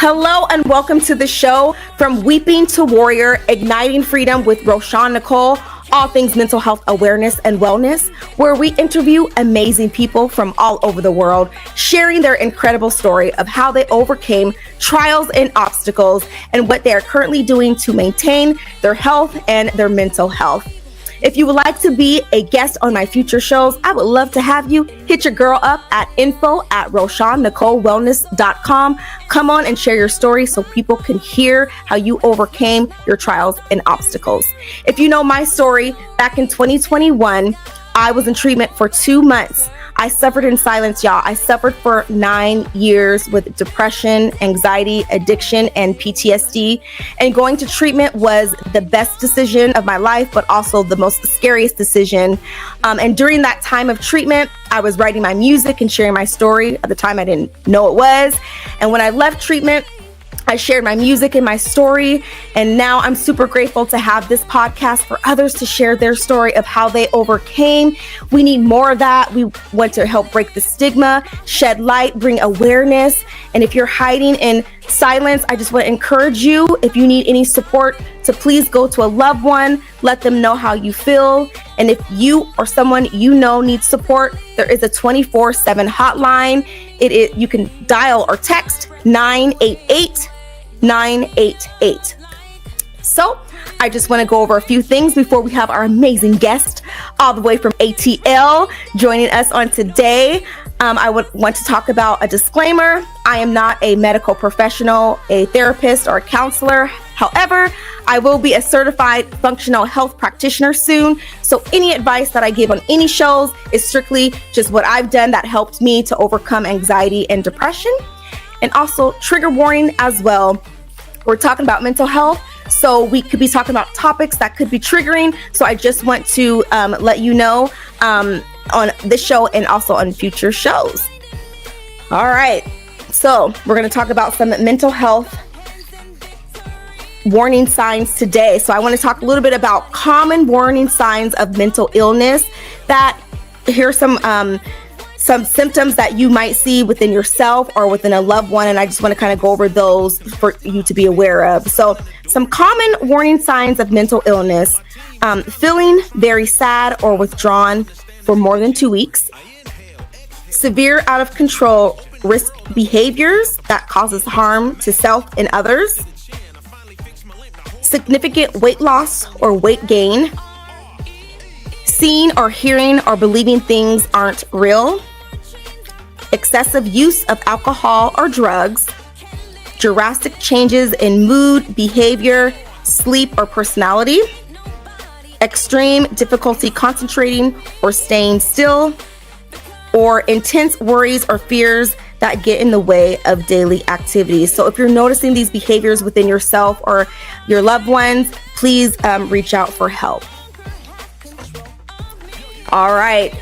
Hello and welcome to the show, From Weeping to Warrior, Igniting Freedom with Roshawn Nicole, all things mental health awareness and wellness, where we interview amazing people from all over the world, sharing their incredible story of how they overcame trials and obstacles and what they are currently doing to maintain their health and their mental health. If you would like to be a guest on my future shows, I would love to have you. Hit your girl up at info@RoshawnNicoleWellness.com. Come on and share your story so people can hear how you overcame your trials and obstacles. If you know my story, back in 2021, I was in treatment for 2 months. I suffered in silence, y'all. I suffered for 9 years with depression, anxiety, addiction, and PTSD. And going to treatment was the best decision of my life, but also the most scariest decision. And during that time of treatment, I was writing my music and sharing my story. At the time, I didn't know it was. And when I left treatment, I shared my music and my story, and now I'm super grateful to have this podcast for others to share their story of how they overcame. We need more of that. We want to help break the stigma, shed light, bring awareness. And if you're hiding in silence, I just want to encourage you, if you need any support, to please go to a loved one, let them know how you feel. And if you or someone you know needs support, there is a 24/7 hotline. You can dial or text 988-988. So I just want to go over a few things before we have our amazing guest all the way from ATL joining us on today. I would want to talk about a disclaimer. I am not a medical professional, a therapist, or a counselor. However, I will be a certified functional health practitioner soon. So any advice that I give on any shows is strictly just what I've done that helped me to overcome anxiety and depression. And also trigger warning as well. We're talking about mental health, so we could be talking about topics that could be triggering. So I just want to let you know on this show and also on future shows. All right, so we're going to talk about some mental health warning signs today. So I want to talk a little bit about common warning signs of mental illness. Here's some symptoms that you might see within yourself or within a loved one, and I just want to kind of go over those for you to be aware of. So some common warning signs of mental illness: feeling very sad or withdrawn for more than 2 weeks, severe out of control risk behaviors that causes harm to self and others, significant weight loss or weight gain, seeing or hearing or believing things aren't real, excessive use of alcohol or drugs, drastic changes in mood, behavior, sleep, or personality, extreme difficulty concentrating or staying still, or intense worries or fears that get in the way of daily activities. So if you're noticing these behaviors within yourself or your loved ones, please reach out for help. All right.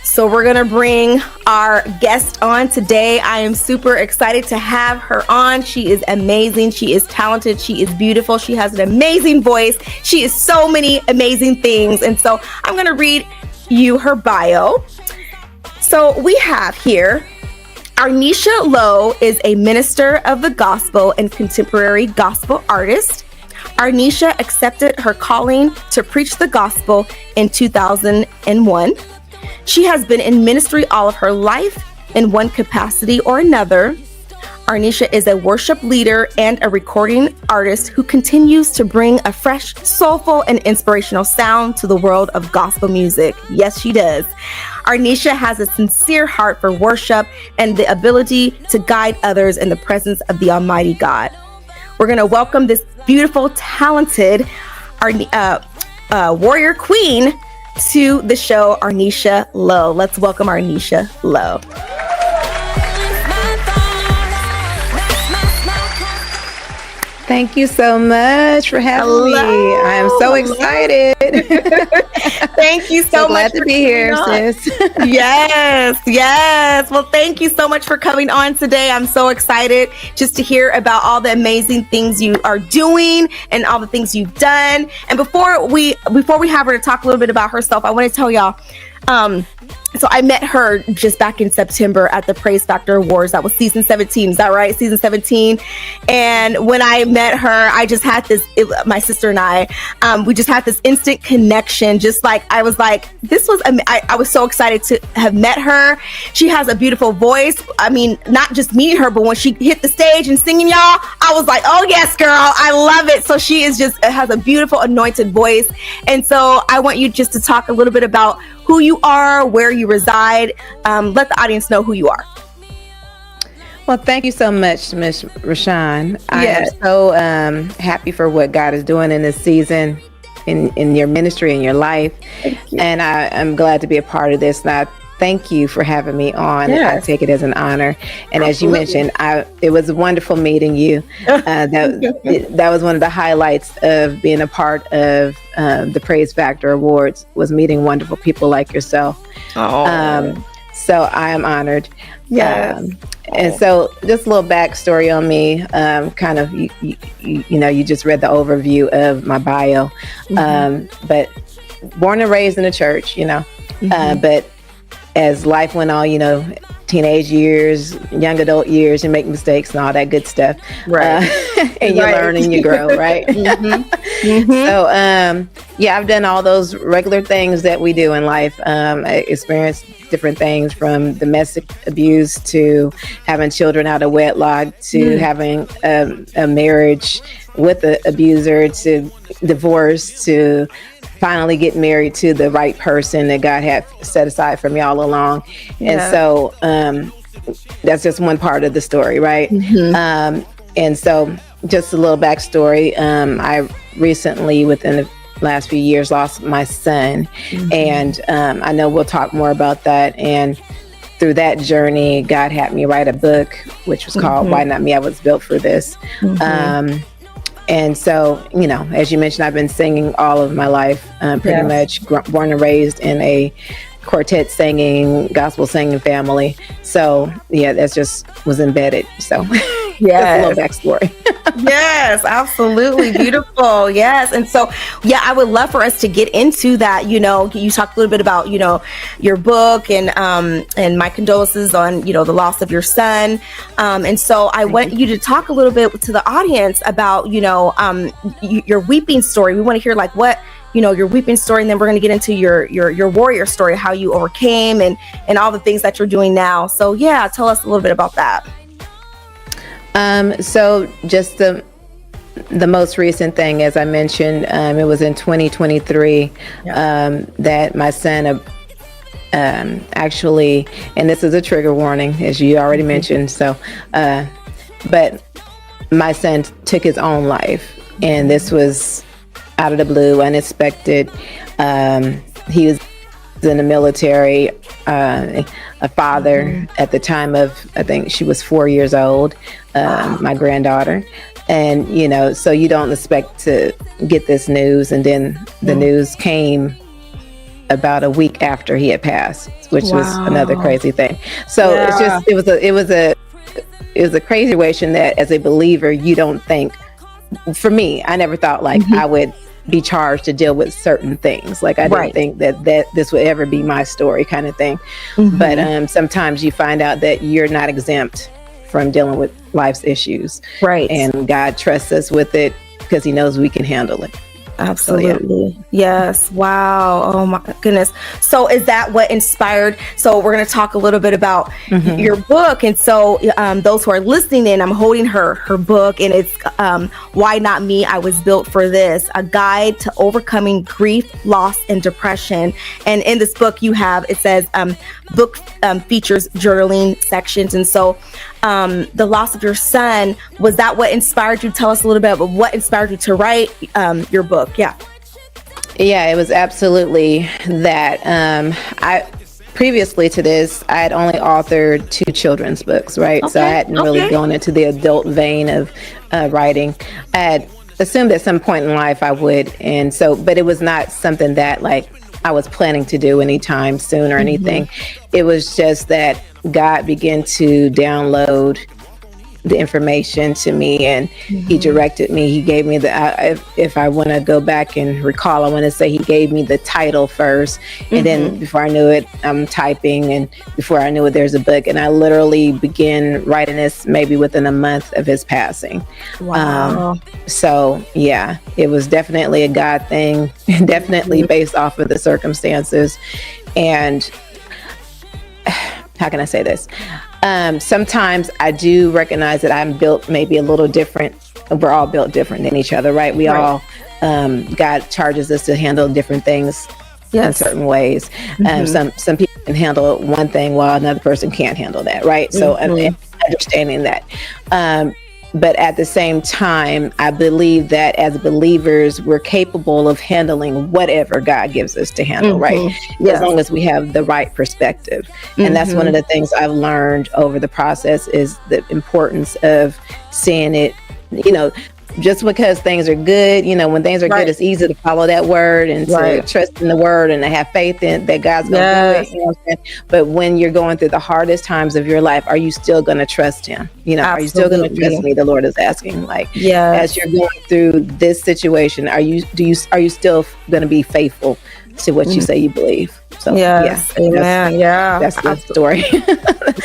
So we're going to bring our guest on today. I am super excited to have her on. She is amazing. She is talented. She is beautiful. She has an amazing voice. She is so many amazing things. And so I'm going to read you her bio. So we have here, Ornicia Lowe is a minister of the gospel and contemporary gospel artist. Ornicia accepted her calling to preach the gospel in 2001. She has been in ministry all of her life in one capacity or another. Ornicia is a worship leader and a recording artist who continues to bring a fresh, soulful, and inspirational sound to the world of gospel music. Yes, she does. Ornicia has a sincere heart for worship and the ability to guide others in the presence of the Almighty God. We're going to welcome this beautiful, talented warrior queen to the show, Ornicia Lowe. Let's welcome Ornicia Lowe. Thank you so much for having me. I am so excited. Thank you so much. Glad to be here, sis. Yes. Well, thank you so much for coming on today. I'm so excited just to hear about all the amazing things you are doing and all the things you've done. And before we have her to talk a little bit about herself, I want to tell y'all, So I met her just back in September at the Praise Factor Awards. That was season 17. Is that right? Season 17. And when I met her, I just had this, my sister and I, we just had this instant connection. Just like, I was like, I was so excited to have met her. She has a beautiful voice. I mean, not just meeting her, but when she hit the stage and singing, y'all, I was like, oh yes, girl, I love it. So she has a beautiful anointed voice. And so I want you just to talk a little bit about who you are, where you reside. Let the audience know who you are. Well, thank you so much, Miss Roshawn. I am so happy for what God is doing in this season, in your ministry, in your life. And I'm glad to be a part of this. And I thank you for having me on. Yes. I take it as an honor. And as you mentioned, it was wonderful meeting you. That was one of the highlights of being a part of the Praise Factor Awards, was meeting wonderful people like yourself. So I am honored. And so just a little backstory on me, kind of, you just read the overview of my bio, but born and raised in the church, but as life went on, teenage years, young adult years, you make mistakes and all that good stuff. Right. And you learn and you grow, right? So, I've done all those regular things that we do in life. I experienced different things, from domestic abuse to having children out of wedlock to having a marriage with an abuser to divorce to finally get married to the right person that God had set aside for me all along. And so that's just one part of the story, right? And so just a little backstory. I recently, within the last few years, lost my son. And I know we'll talk more about that. And through that journey, God had me write a book, which was called Why Not Me? I Was Built for This. And so, as you mentioned, I've been singing all of my life, pretty much born and raised in a quartet singing, gospel singing family. So that's just was embedded. So that's a little backstory. Yes, absolutely. Beautiful. Yes. And so, I would love for us to get into that. You talked a little bit about, your book and my condolences on, the loss of your son. And so I want you to talk a little bit to the audience about, your weeping story. We want to hear what, your weeping story, and then we're going to get into your warrior story, how you overcame and all the things that you're doing now. So tell us a little bit about that. So just the most recent thing, as I mentioned, it was in 2023 that my son actually, and this is a trigger warning, as you already mentioned. So, but my son took his own life, and this was out of the blue, unexpected. He was in the military, a father at the time of, I think she was 4 years old, my granddaughter. And, so you don't expect to get this news. And then the news came about a week after he had passed, which was another crazy thing. So it's just, it was a crazy situation that as a believer, you don't think, for me, I never thought I would be charged to deal with certain things. I didn't think that this would ever be my story, kind of thing. But sometimes you find out that you're not exempt from dealing with life's issues. Right. And God trusts us with it because he knows we can handle it. Absolutely. So, yes. Wow. Oh my goodness. So is that what inspired? So we're going to talk a little bit about your book. And so those who are listening in, I'm holding her book, and it's Why Not Me? I Was Built for This, a guide to overcoming grief, loss, and depression. And in this book it says book features journaling sections. And so the loss of your son, was that what inspired you? Tell us a little bit about what inspired you to write your book. Yeah, it was absolutely that. I previously to this, I had only authored 2 children's books, right? Okay. So I hadn't really gone into the adult vein of writing. I had assumed at some point in life I would, and so, but it was not something that I was planning to do anytime soon or anything. It was just that God began to download the information to me, and he directed me. He gave me if I want to go back and recall, I want to say he gave me the title first, and then before I knew it, I'm typing, and before I knew it, there's a book, and I literally began writing this maybe within a month of his passing. Wow. So yeah, it was definitely a God thing, definitely based off of the circumstances. And how can I say this? Sometimes I do recognize that I'm built maybe a little different. We're all built different than each other, right? We all, God charges us to handle different things in certain ways. Some people can handle one thing while another person can't handle that, right? So understanding that. But at the same time, I believe that as believers, we're capable of handling whatever God gives us to handle, right? As long as we have the right perspective. And that's one of the things I've learned over the process, is the importance of seeing it, just because things are good, when things are good, it's easy to follow that word and to trust in the word and to have faith in that God's going to do it. What I'm saying? But when you're going through the hardest times of your life, are you still going to trust him? Are you still going to trust me? The Lord is asking, as you're going through this situation, are you still going to be faithful to what you say you believe? So amen. That's the story.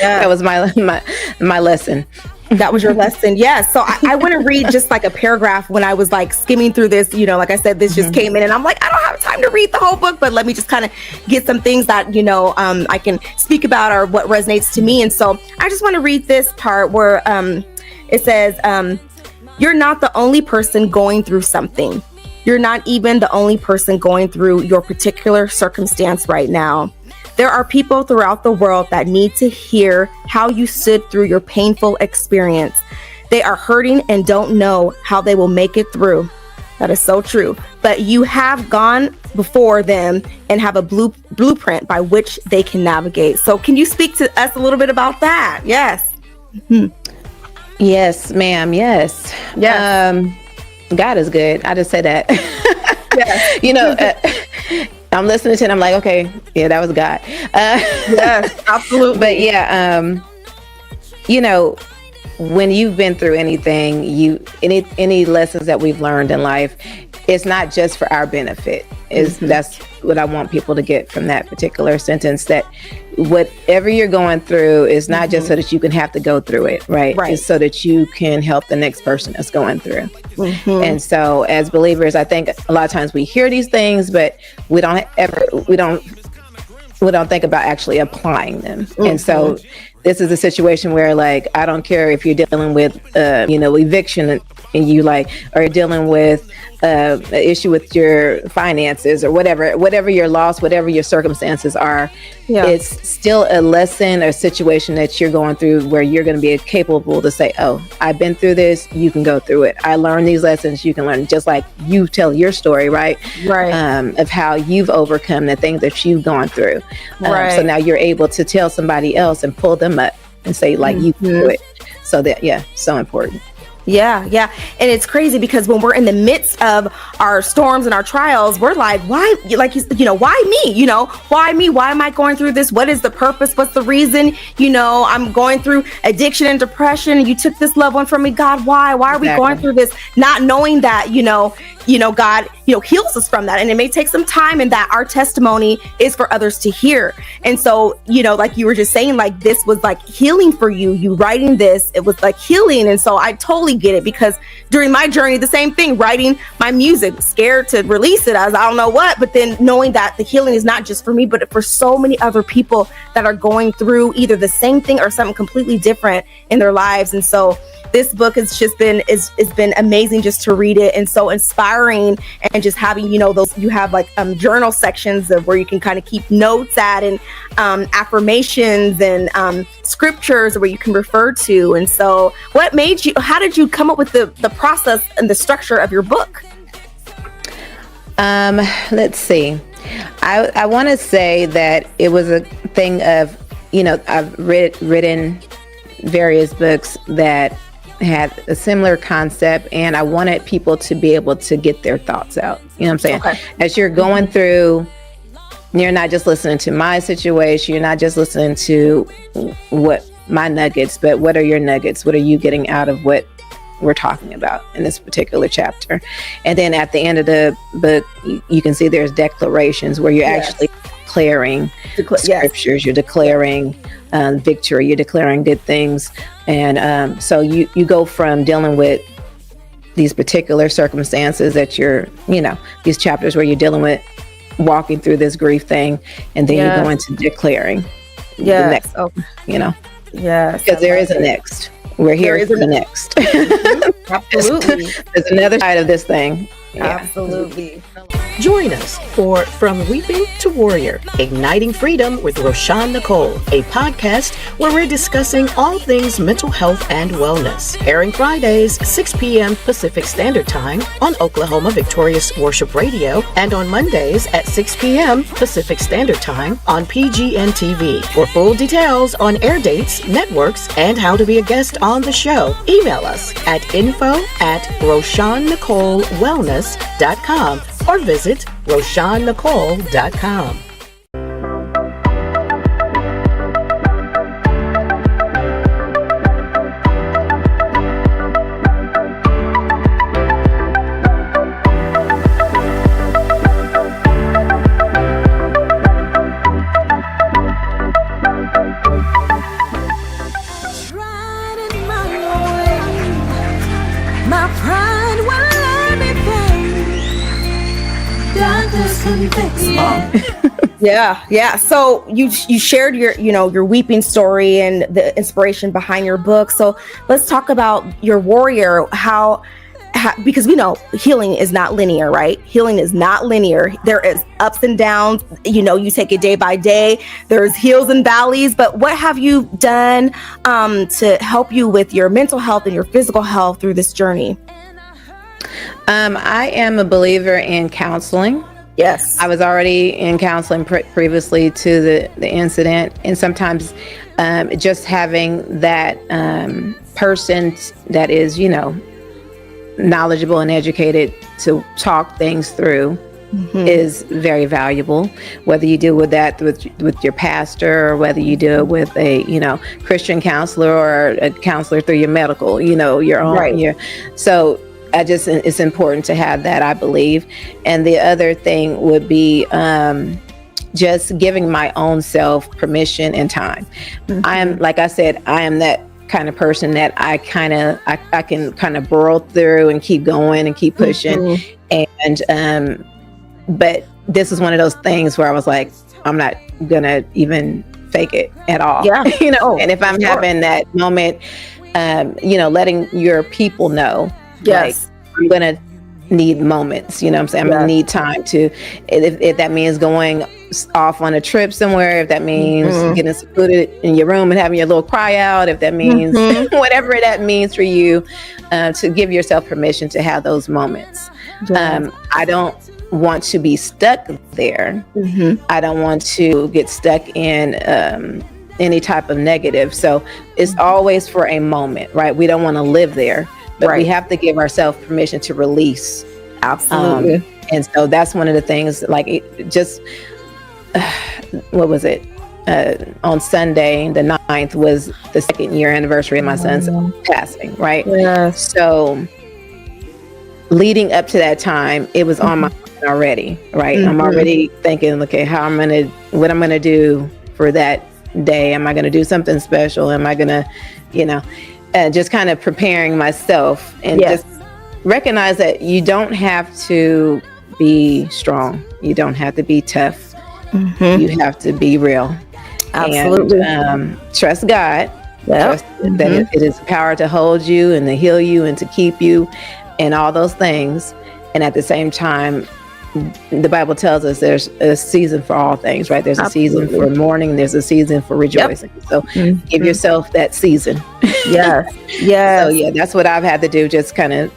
That was my lesson. That was your lesson. Yes. So I want to read just like a paragraph. When I was like skimming through this, like I said, this just came in, and I'm like, I don't have time to read the whole book, but let me just kind of get some things that, I can speak about, or what resonates to me. And so I just want to read this part where it says, you're not the only person going through something. You're not even the only person going through your particular circumstance right now. There are people throughout the world that need to hear how you stood through your painful experience. They are hurting and don't know how they will make it through. That is so true. But you have gone before them and have a blueprint by which they can navigate. So can you speak to us a little bit about that? Yes. Yes, ma'am. Yes. God is good. I just say that. I'm listening to it, I'm like, okay, yeah, that was God. Yes, absolutely. But when you've been through anything, any lessons that we've learned in life, it's not just for our benefit. That's what I want people to get from that particular sentence, that whatever you're going through is not just so that you can have to go through it, right? It's so that you can help the next person that's going through. And so as believers, I think a lot of times we hear these things, but we don't think about actually applying them. And so this is a situation where, like, I don't care if you're dealing with eviction, and you are dealing with an issue with your finances, or whatever your loss, whatever your circumstances are, it's still a lesson or situation that you're going through, where you're going to be capable to say, oh, I've been through this, you can go through it. I learned these lessons, you can learn, just like you tell your story, right? Of how you've overcome the things that you've gone through. So now you're able to tell somebody else and pull them up and say, like, you can do it. So that, so important. Yeah. And it's crazy because when we're in the midst of our storms and our trials, we're like, why? Like, why me? Why me? Why am I going through this? What is the purpose? What's the reason? I'm going through addiction and depression, and you took this loved one from me. God, why? Why are we going through this? Not knowing that, God, heals us from that. And it may take some time, and that our testimony is for others to hear. And so, like you were just saying, like, this was like healing for you writing this, it was like healing. And so I totally get it, because during my journey, the same thing, writing my music, scared to release it as I don't know what, but then knowing that the healing is not just for me, but for so many other people that are going through either the same thing or something completely different in their lives. And so this book has just been, it's been amazing just to read it, and so inspiring, and just having, those, you have like journal sections of where you can kind of keep notes at, and affirmations and scriptures where you can refer to. And so how did you come up with the process and the structure of your book? Let's see. I want to say that it was a thing of, I've written various books that had a similar concept, and I wanted people to be able to get their thoughts out. You know what I'm saying? Okay. As you're going through, you're not just listening to my situation, you're not just listening to what my nuggets, but what are your nuggets? What are you getting out of what we're talking about in this particular chapter? And then at the end of the book, you can see there's declarations where you're actually declaring scriptures, you're declaring victory, you're declaring good things. And so you go from dealing with these particular circumstances that you're, these chapters where you're dealing with walking through this grief thing, and then you go into declaring the next, because there is a next. We're here for the next. Absolutely. There's another side of this thing. Yeah. Absolutely. Join us for From Weeping to Warrior, Igniting Freedom with Roshawn Nicole, a podcast where we're discussing all things mental health and wellness. Airing Fridays, 6 p.m. Pacific Standard Time on Oklahoma Victorious Worship Radio, and on Mondays at 6 p.m. Pacific Standard Time on PGN TV. For full details on air dates, networks, and how to be a guest on the show, email us at info@RoshawnNicoleWellness.com or visit RoshawnNicole.com. Yeah. So you shared your weeping story and the inspiration behind your book. So let's talk about your warrior. How because we know healing is not linear, right? Healing is not linear. There is ups and downs. You take it day by day. There's hills and valleys. But what have you done to help you with your mental health and your physical health through this journey? I am a believer in counseling. Yes. I was already in counseling previously to the incident. And sometimes just having that person that is, knowledgeable and educated to talk things through is very valuable. Whether you deal with that with your pastor, or whether you deal with a, Christian counselor or a counselor through your medical, your own. Right. So it's important to have that, I believe. And the other thing would be just giving my own self permission and time. I am, like I said, I am that kind of person that I can kind of burrow through and keep going and keep pushing. And but this is one of those things where I was like, I'm not gonna even fake it at all. Yeah. And if I'm having that moment, letting your people know. Yes. Like, I'm going to need moments, I'm saying? I'm going to need time to, if that means going off on a trip somewhere, if that means getting secluded in your room and having your little cry out, if that means whatever that means for you, to give yourself permission to have those moments. I don't want to be stuck there. I don't want to get stuck in any type of negative. So it's always for a moment, right? We don't want to live there. But we have to give ourselves permission to release. Absolutely. And so that's one of the things, like what was it? On Sunday, the 9th, was the 2nd year anniversary of my son's passing, right? Yeah. So leading up to that time, it was on my mind already, right? I'm already thinking, okay, what I'm going to do for that day. Am I going to do something special? Am I going to, just kind of preparing myself and just recognize that you don't have to be strong. You don't have to be tough. You have to be real. Absolutely. And trust God. Trust that it is the power to hold you and to heal you and to keep you and all those things. And at the same time, the Bible tells us there's a season for all things, right? There's a season for mourning. There's a season for rejoicing. So give yourself that season. Yes. So that's what I've had to do. Just kind of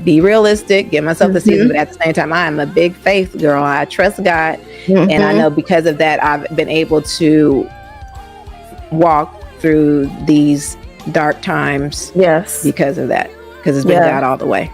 be realistic, give myself the season. But at the same time, I am a big faith girl. I trust God. And I know because of that, I've been able to walk through these dark times. Yes. Because of that. Because it's been God all the way.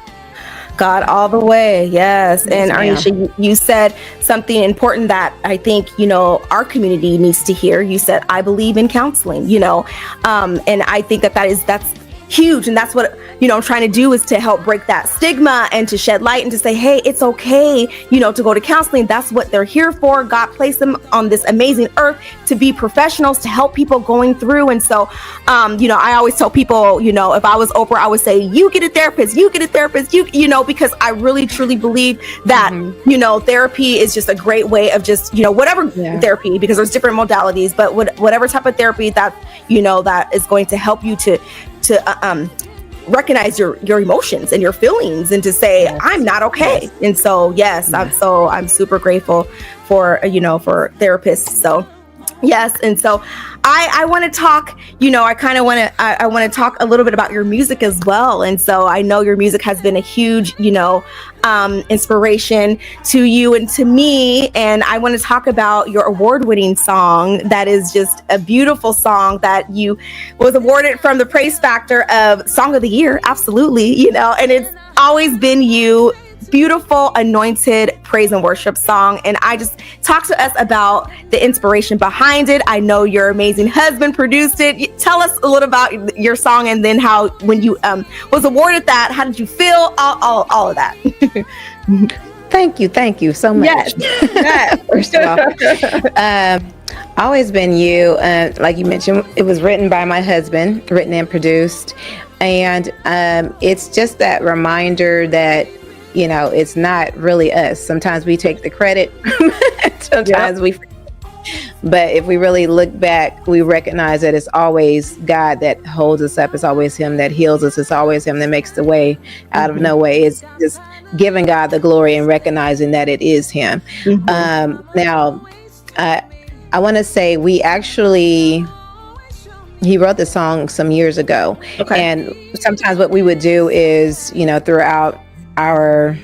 God all the way. Yes. And Ornicia, you said something important that I think, our community needs to hear. You said, I believe in counseling, and I think that's huge. And that's what, I'm trying to do, is to help break that stigma and to shed light and to say, hey, it's okay, to go to counseling. That's what they're here for. God placed them on this amazing earth to be professionals, to help people going through. And so, I always tell people, if I was Oprah, I would say, you get a therapist, because I really, truly believe that, therapy is just a great way of just, whatever therapy, because there's different modalities, but whatever type of therapy that, that is going to help you to recognize your emotions and your feelings, and to say, I'm not okay. And so, I'm super grateful for, for therapists. So, yes. And so I want to talk, I want to talk a little bit about your music as well. And so I know your music has been a huge, inspiration to you and to me. And I want to talk about your award-winning song. That is just a beautiful song that you was awarded from the Praise Factor of Song of the Year. Absolutely. And it's Always Been You. Beautiful, anointed praise and worship song. And I just talk to us about the inspiration behind it. I know your amazing husband produced it. Tell us a little about your song, and then how, when you was awarded that, how did you feel? All of that. Thank you so much. Yes. First of all, Always Been You, like you mentioned, it was written by my husband, written and produced. And it's just that reminder that, it's not really us. Sometimes we take the credit. Sometimes but if we really look back, we recognize that it's always God that holds us up. It's always Him that heals us. It's always Him that makes the way out of no way. It's just giving God the glory and recognizing that it is Him. Now, I want to say he wrote the song some years ago. Okay. And sometimes what we would do is, throughout our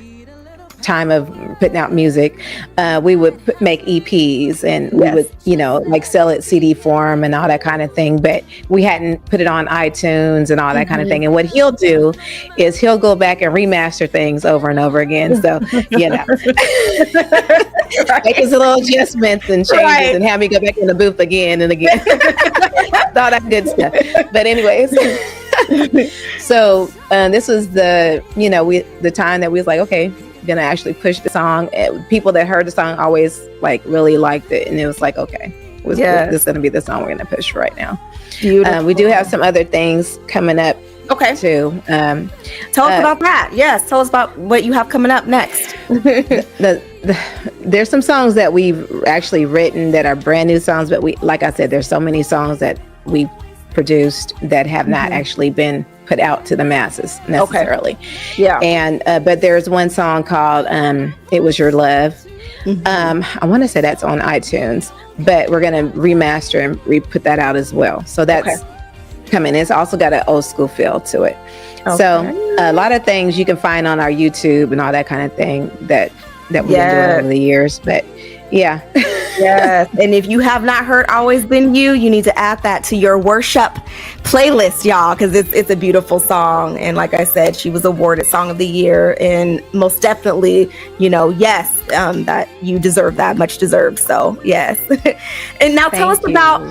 time of putting out music, we would make EPs, and we would, sell it CD form and all that kind of thing. But we hadn't put it on iTunes and all that kind of thing. And what he'll do is he'll go back and remaster things over and over again. So, make his little adjustments and changes, and have me go back in the booth again and again. All that good stuff. But anyways, so this was the time that we was like, okay, gonna actually push the song. People that heard the song always really liked it, and it was like, okay, this is gonna be the song we're gonna push right now. We do have some other things coming up. Okay. Too. Tell us about that. Yes, tell us about what you have coming up next. There's some songs that we've actually written that are brand new songs, but like I said, there's so many songs that we produced that have not actually been put out to the masses necessarily. Okay. Yeah. And but there's one song called "It Was Your Love." I want to say that's on iTunes, but we're gonna remaster and put that out as well. So that's coming. It's also got an old school feel to it. Okay. So a lot of things you can find on our YouTube and all that kind of thing that we've been doing over the years. But yes. And if you have not heard Always Been You need to add that to your worship playlist, y'all, because it's a beautiful song. And like I said, she was awarded Song of the Year, and most definitely, that you deserve that, much deserved. So yes. And now tell us about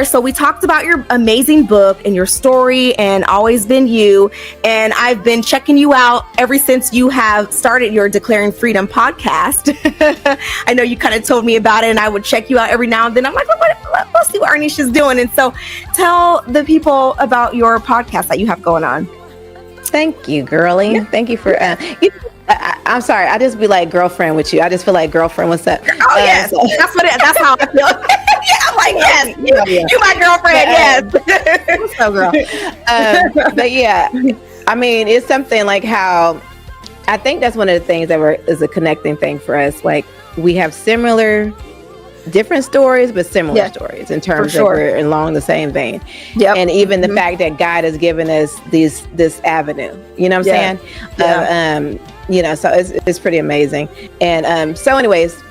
so we talked about your amazing book and your story and Always Been You. And I've been checking you out ever since you have started your Declaring Freedom podcast. I know you kind of told me about it, and I would check you out every now and then. I'm like, let's see what Ornicia's doing. And so tell the people about your podcast that you have going on. Thank you, girlie. Yeah. Thank you for I'm sorry, I just be like girlfriend with you. I just feel like girlfriend, what's up? Oh yes, so. That's how I feel. I'm like, yes, you my girlfriend, yes. What's up, girl? But I mean, it's something like how I think that's one of the things that is a connecting thing for us. Like, we have different stories, but similar stories in terms that we're along the same vein. Yep. And even the fact that God has given us this avenue, you know what I'm saying? So it's pretty amazing. And so anyways,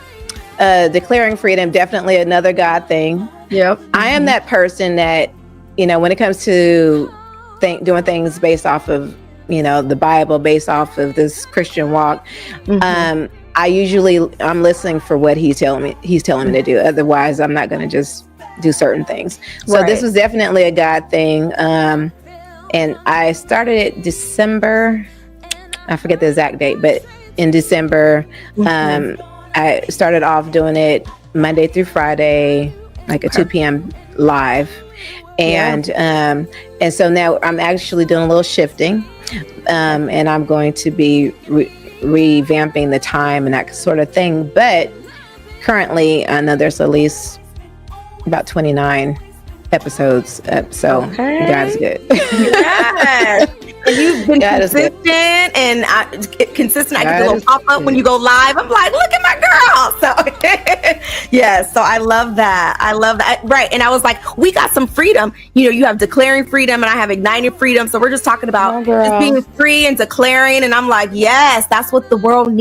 declaring freedom, definitely another God thing. Yep. I am that person that, when it comes to doing things based off of the Bible based off of this Christian walk, I'm listening for what he's telling me to do. Otherwise, I'm not going to just do certain things. So this was definitely a God thing. And I started it December. I forget the exact date, but in December, I started off doing it Monday through Friday, like a 2 p.m. live. And so now I'm actually doing a little shifting, and I'm going to be revamping the time and that sort of thing. But currently, I know there's at least about 29 episodes up, so God is good. Yes. And you've been consistent and consistent. I get the little pop up when you go live. I'm like, look at my girl. So so I love that. Right. And I was like, we got some freedom. You have declaring freedom and I have igniting freedom. So we're just talking about just being free and declaring. And I'm like, yes, that's what the world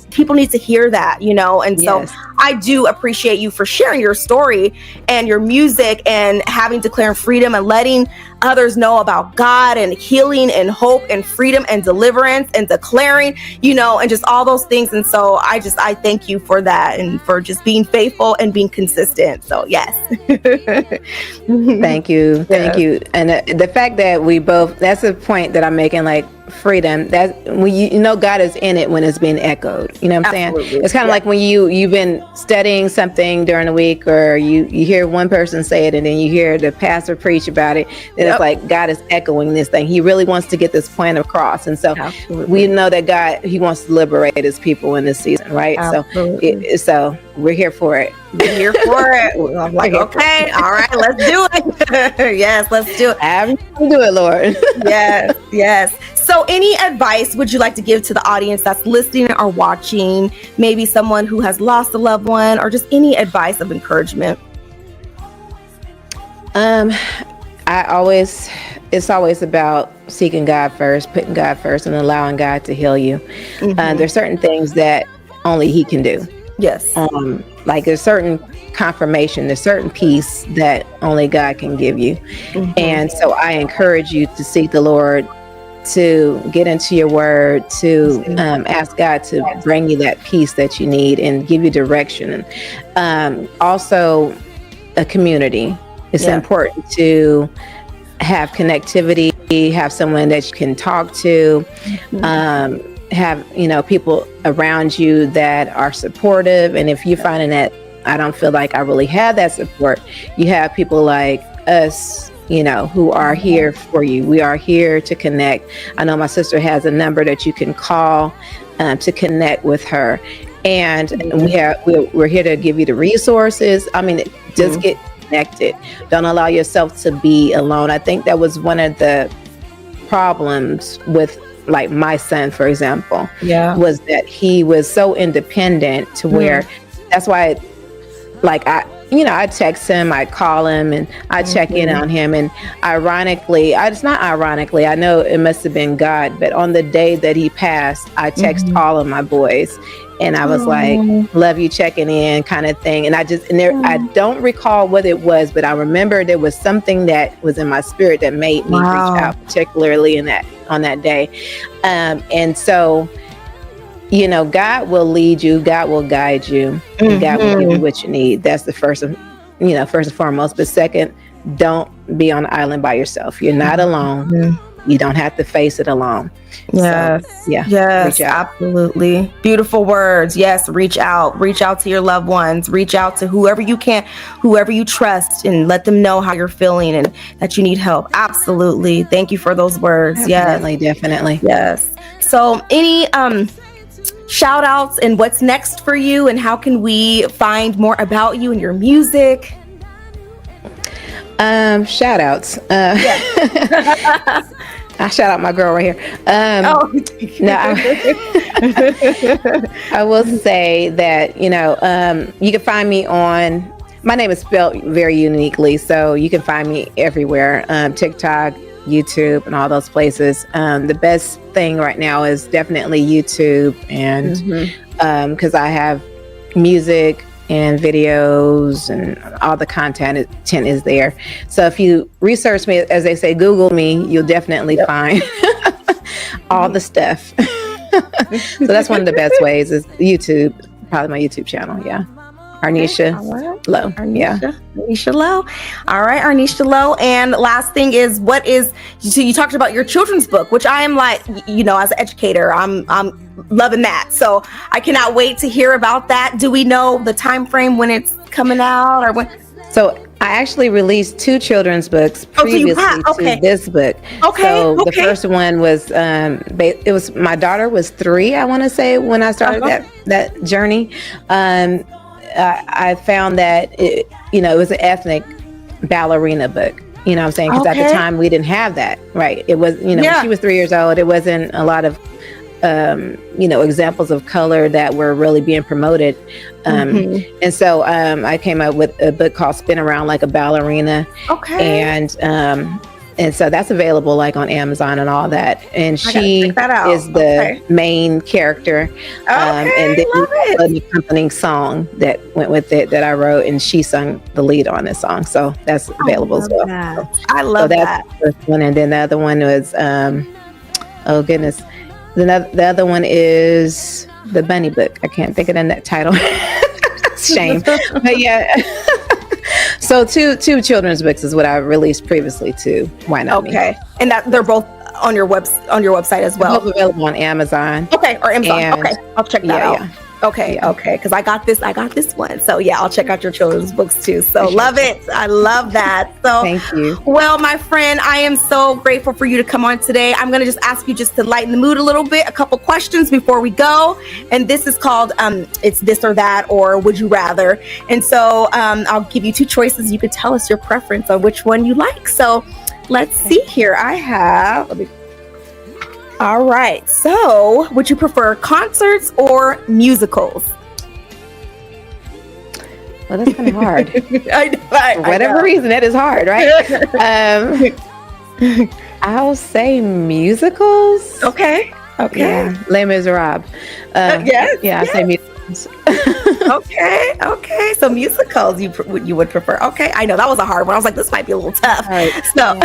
people need to hear that, And so I do appreciate you for sharing your story and your music and having declaring freedom and letting others know about God and healing and hope and freedom and deliverance and declaring, and just all those things. And so I thank you for that and for just being faithful and being consistent. So yes. Thank you. Thank you. And the fact that we both, that's a point that I'm making, like freedom, that when God is in it when it's being echoed, you know what I'm saying? It's kind of like when you've been studying something during the week, or you hear one person say it and then you hear the pastor preach about it, then it's like God is echoing this thing. He really wants to get this point across. And so we know that God, he wants to liberate his people in this season, right? So we're here for it. We're here for it. I'm like, okay, all right, let's do it. Yes, let's do it. Do it, Lord. Yes. So any advice would you like to give to the audience that's listening or watching, maybe someone who has lost a loved one, or just any advice of encouragement? It's always about seeking God first, putting God first, and allowing God to heal you. There's certain things that only he can do. Yes. Like there's certain confirmation, there's certain peace that only God can give you. And so I encourage you to seek the Lord, to get into your word, to ask God to bring you that peace that you need and give you direction. Also a community. It's important to have connectivity, have someone that you can talk to, have, people around you that are supportive. And if you're finding that I don't feel like I really have that support, you have people like us, who are here for you. We are here to connect. I know my sister has a number that you can call to connect with her. And we're here to give you the resources. I mean, just get connected. Don't allow yourself to be alone. I think that was one of the problems with like my son, for example, was that he was so independent to where that's why I text him, I call him, and I check in on him. And it's not ironically, I know it must have been God, but on the day that he passed, I text all of my boys. And I was like, love you, checking in kind of thing. And I don't recall what it was, but I remember there was something that was in my spirit that made me reach out, particularly on that day. And so, God will lead you, God will guide you, and God will give you what you need. That's the first and foremost. But second, don't be on the island by yourself. You're not alone. You don't have to face it alone. Yes. So, yes, absolutely. Beautiful words. Yes. Reach out to your loved ones, reach out to whoever you can, whoever you trust, and let them know how you're feeling and that you need help. Absolutely. Thank you for those words. Definitely. Yes. So any, shout outs and what's next for you, and how can we find more about you and your music? Shout outs. I shout out my girl right here. I will say that, you can find me on, my name is spelled very uniquely, so you can find me everywhere, TikTok, YouTube, and all those places. The best thing right now is definitely YouTube, and because I have music and videos and all the content is there. So if you research me, as they say, Google me, you'll definitely find all the stuff. So that's one of the best ways is YouTube, probably my YouTube channel. Yeah. Ornicia Lowe. Ornicia Lowe. All right, Ornicia Lowe. And last thing is, so you talked about your children's book, which I am like, as an educator, I'm loving that. So I cannot wait to hear about that. Do we know the time frame when it's coming out or when? So I actually released 2 children's books previously to this book. Okay. So the first one was, it was, my daughter was 3, I want to say, when I started that journey. I found that it was an ethnic ballerina book. You know what I'm saying? Because at the time we didn't have that, right? It was, when she was 3 years old, it wasn't a lot of, examples of color that were really being promoted. And so I came up with a book called Spin Around Like a Ballerina. Okay. And so that's available like on Amazon and all that. And she is the main character. And then an accompanying song that went with it that I wrote, and she sung the lead on this song. So that's available as well. So, I love that. That's the first one. And then the other one was, oh goodness. The other one is the Bunny book. I can't think of the title. Shame. But yeah. So two children's books is what I released previously to Why Not Me. Okay. And that they're both on your website as well. They're both available on Amazon. Okay, or Amazon. Okay. I'll check that out. Yeah. Okay. Because I got this one. So yeah, I'll check out your children's books too. So love it. I love that. So thank you. Well, my friend, I am so grateful for you to come on today. I'm going to just ask you just to lighten the mood a little bit, a couple questions before we go. And this is called it's this or that, or would you rather. And so I'll give you 2 choices. You could tell us your preference on which one you like. So let's see here. All right. So would you prefer concerts or musicals? Well, that's kind of hard. For whatever reason, that is hard, right? I'll say musicals. Okay. Yeah. Les Miserables. Yes. Yeah, I say musicals. Okay. So musicals you would prefer. Okay. I know that was a hard one. I was like, this might be a little tough. Right. So.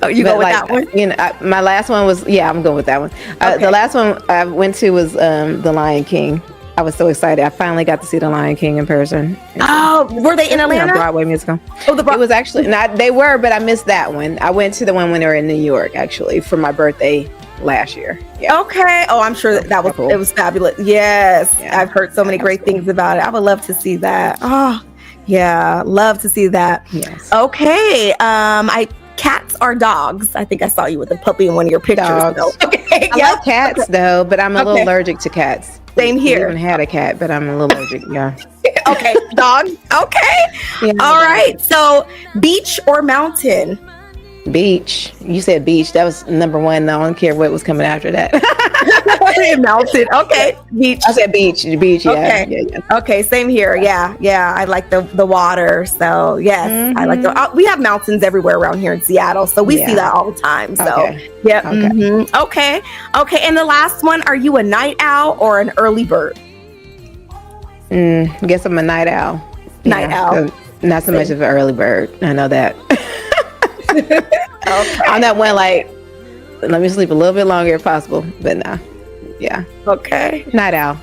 Oh, you go with that one? My last one was, I'm going with that one. The last one I went to was The Lion King. I was so excited. I finally got to see The Lion King in person. Oh, were they in Atlanta? Broadway musical. Oh, it was actually not. They were, but I missed that one. I went to the one when they were in New York, actually, for my birthday last year. Yeah. Okay. Oh, I'm sure that was cool. It was fabulous. Yes, I've heard so many great things about it. I would love to see that. Oh, yeah, love to see that. Yes. Okay. Cats or dogs? I think I saw you with a puppy in one of your pictures. Dogs. Okay. I like cats though, but I'm a little allergic to cats. Same here. I even had a cat, but I'm a little allergic. Yeah. Okay. Dog. Okay. Yeah, all right. So beach or mountain? Beach. You said beach. That was number 1. I don't care what was coming after that. Mountain. Okay. Beach. I said beach. Beach. Yeah. Okay. Yeah. Okay. Same here. Yeah. I like the water. So yes, I like we have mountains everywhere around here in Seattle, so we see that all the time. So yeah. Okay. Mm-hmm. Okay. And the last one: are you a night owl or an early bird? I guess I'm a night owl. Night owl. Not so much of an early bird. I know that. Okay. I'm that one like, let me sleep a little bit longer if possible, but nah. Yeah. Okay. Night owl.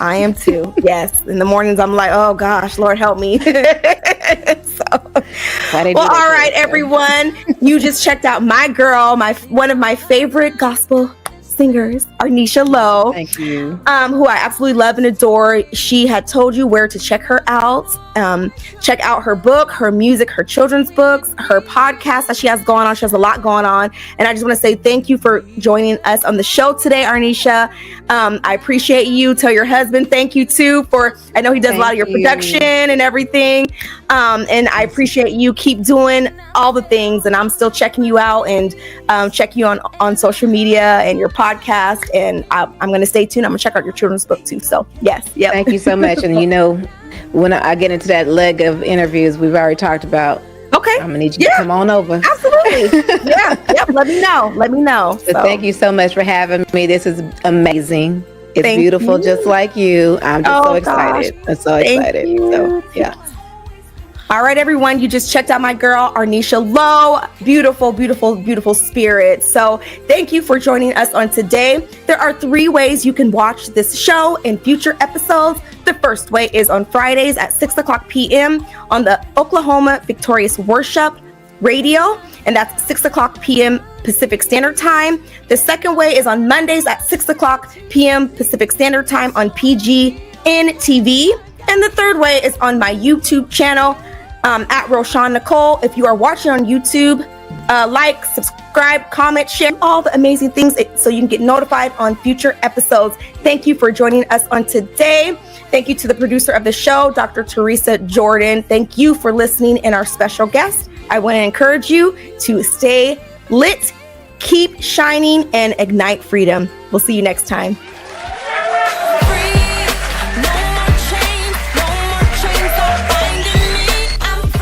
I am too. Yes. In the mornings, I'm like, oh gosh, Lord help me. All right, everyone. You just checked out my girl, one of my favorite gospel singers, Ornicia Lowe. Thank you. Who I absolutely love and adore. She had told you where to check her out. Check out her book, her music, her children's books, her podcast that she has going on. She has a lot going on. And I just want to say thank you for joining us on the show today, Ornicia. I appreciate you. Tell your husband thank you too I know he does a lot of your production and everything. And I appreciate you. Keep doing all the things. And I'm still checking you out and checking you on social media and your podcast. And I'm going to stay tuned. I'm going to check out your children's book too. So yes. Yeah. Thank you so much. And when I get into that leg of interviews we've already talked about, okay, I'm gonna need you to come on over. Absolutely. Yep. Let me know. So thank you so much for having me. This is amazing. It's beautiful, just like you. I'm just so excited. I'm so excited. So yeah. All right, everyone, you just checked out my girl, Ornicia Lowe. Beautiful, beautiful, beautiful spirit. So thank you for joining us on today. There are 3 ways you can watch this show in future episodes. The first way is on Fridays at 6 o'clock p.m. on the Oklahoma Victorious Worship Radio, and that's 6 o'clock p.m. Pacific Standard Time. The second way is on Mondays at 6 o'clock p.m. Pacific Standard Time on PGN TV. And the third way is on my YouTube channel, at Roshawn Nicole. If you are watching on YouTube, like, subscribe, comment, share all the amazing things so you can get notified on future episodes. Thank you for joining us on today. Thank you to the producer of the show, Dr. Teresa Jordan. Thank you for listening, and our special guest. I want to encourage you to stay lit, keep shining, and ignite freedom. We'll see you next time.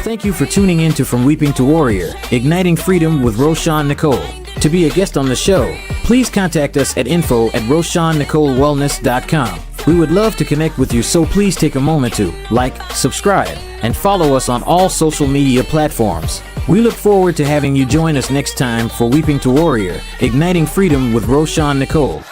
Thank you for tuning in to From Weeping to Warrior, Igniting Freedom with Roshawn Nicole. To be a guest on the show, please contact us at info@RoshawnNicoleWellness.com. We would love to connect with you, so please take a moment to like, subscribe, and follow us on all social media platforms. We look forward to having you join us next time for Weeping to Warrior, Igniting Freedom with Roshawn Nicole.